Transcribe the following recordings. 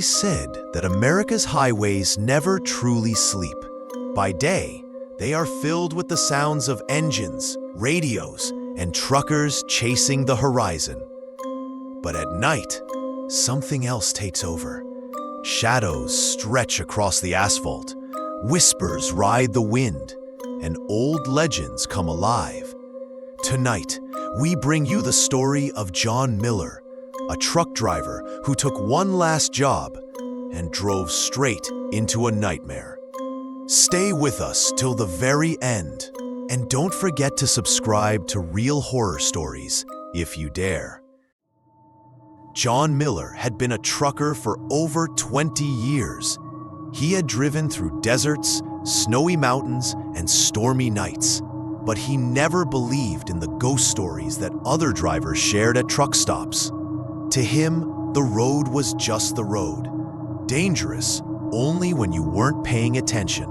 always said that America's highways never truly sleep. By day, they are filled with the sounds of engines, radios, and truckers chasing the horizon. But at night, something else takes over. Shadows stretch across the asphalt, whispers ride the wind, and old legends come alive. Tonight, we bring you the story of John Miller, a truck driver who took one last job and drove straight into a nightmare. Stay with us till the very end, and don't forget to subscribe to Real Horror Stories if you dare. John Miller had been a trucker for over 20 years. He had driven through deserts, snowy mountains, and stormy nights, but he never believed in the ghost stories that other drivers shared at truck stops. To him, the road was just the road, dangerous only when you weren't paying attention.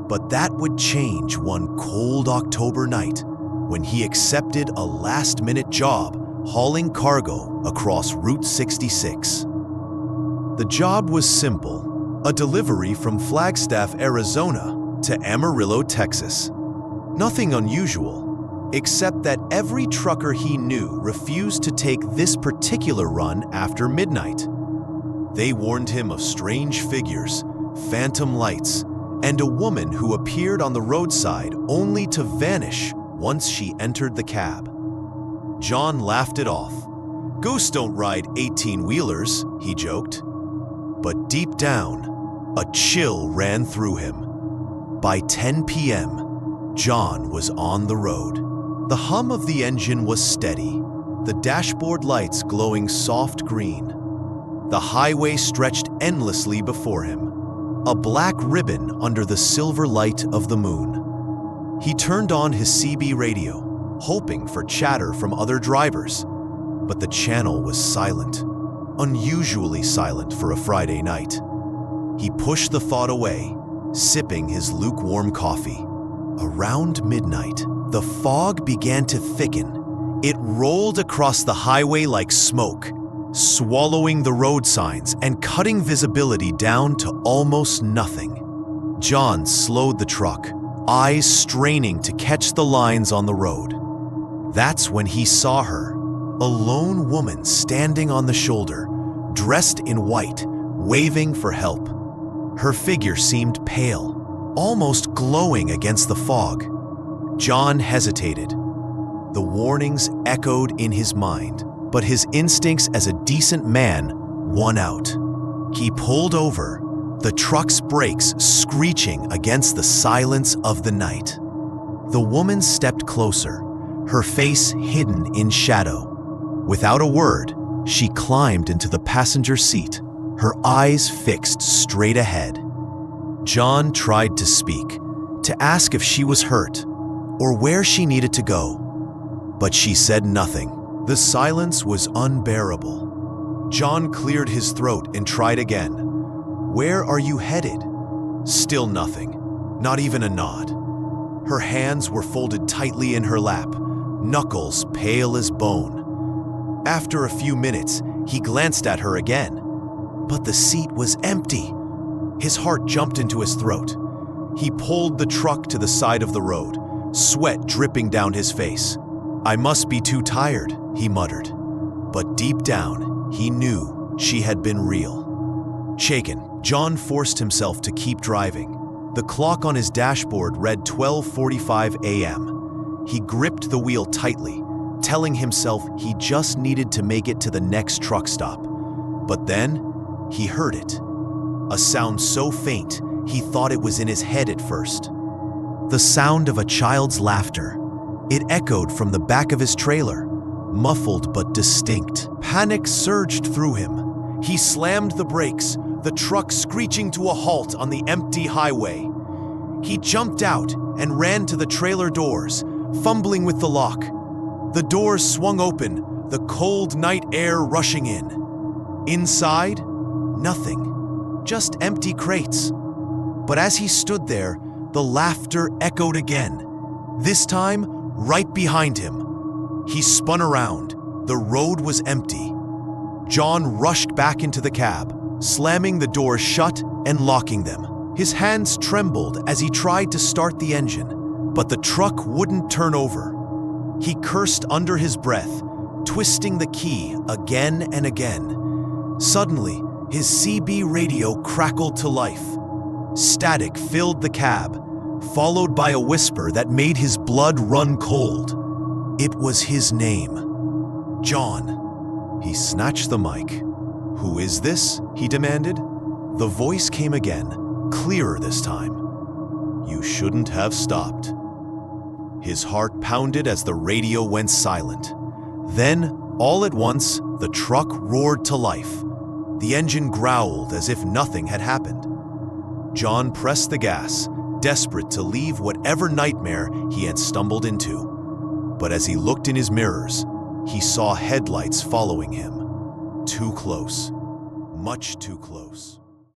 But that would change one cold October night when he accepted a last-minute job hauling cargo across Route 66. The job was simple, a delivery from Flagstaff, Arizona to Amarillo, Texas. Nothing unusual, except that every trucker he knew refused to take this particular run after midnight. They warned him of strange figures, phantom lights, and a woman who appeared on the roadside only to vanish once she entered the cab. John laughed it off. "Ghosts don't ride 18-wheelers," he joked. But deep down, a chill ran through him. By 10 p.m., John was on the road. The hum of the engine was steady, the dashboard lights glowing soft green. The highway stretched endlessly before him, a black ribbon under the silver light of the moon. He turned on his CB radio, hoping for chatter from other drivers, but the channel was silent, unusually silent for a Friday night. He pushed the thought away, sipping his lukewarm coffee. Around midnight, the fog began to thicken. It rolled across the highway like smoke, swallowing the road signs and cutting visibility down to almost nothing. John slowed the truck, eyes straining to catch the lines on the road. That's when he saw her, a lone woman standing on the shoulder, dressed in white, waving for help. Her figure seemed pale, almost glowing against the fog. John hesitated. The warnings echoed in his mind, but his instincts as a decent man won out. He pulled over, the truck's brakes screeching against the silence of the night. The woman stepped closer, her face hidden in shadow. Without a word, she climbed into the passenger seat, her eyes fixed straight ahead. John tried to speak, to ask if she was hurt, or where she needed to go, but she said nothing. The silence was unbearable. John cleared his throat and tried again. "Where are you headed?" Still nothing, not even a nod. Her hands were folded tightly in her lap, knuckles pale as bone. After a few minutes, he glanced at her again, but the seat was empty. His heart jumped into his throat. He pulled the truck to the side of the road, sweat dripping down his face. "I must be too tired," he muttered. But deep down, he knew she had been real. Shaken, John forced himself to keep driving. The clock on his dashboard read 12:45 a.m. He gripped the wheel tightly, telling himself he just needed to make it to the next truck stop. But then, he heard it. A sound so faint, he thought it was in his head at first. The sound of a child's laughter. It echoed from the back of his trailer, muffled but distinct. Panic surged through him. He slammed the brakes, the truck screeching to a halt on the empty highway. He jumped out and ran to the trailer doors, fumbling with the lock. The doors swung open, the cold night air rushing in. Inside, nothing, just empty crates. But as he stood there, the laughter echoed again, this time right behind him. He spun around. The road was empty. John rushed back into the cab, slamming the doors shut and locking them. His hands trembled as he tried to start the engine, but the truck wouldn't turn over. He cursed under his breath, twisting the key again and again. Suddenly, his CB radio crackled to life. Static filled the cab, followed by a whisper that made his blood run cold. It was his name. John. He snatched the mic. "Who is this?" he demanded. The voice came again, clearer this time. "You shouldn't have stopped." His heart pounded as the radio went silent. Then, all at once, the truck roared to life. The engine growled as if nothing had happened. John pressed the gas, desperate to leave whatever nightmare he had stumbled into. But as he looked in his mirrors, he saw headlights following him. Too close. Much too close.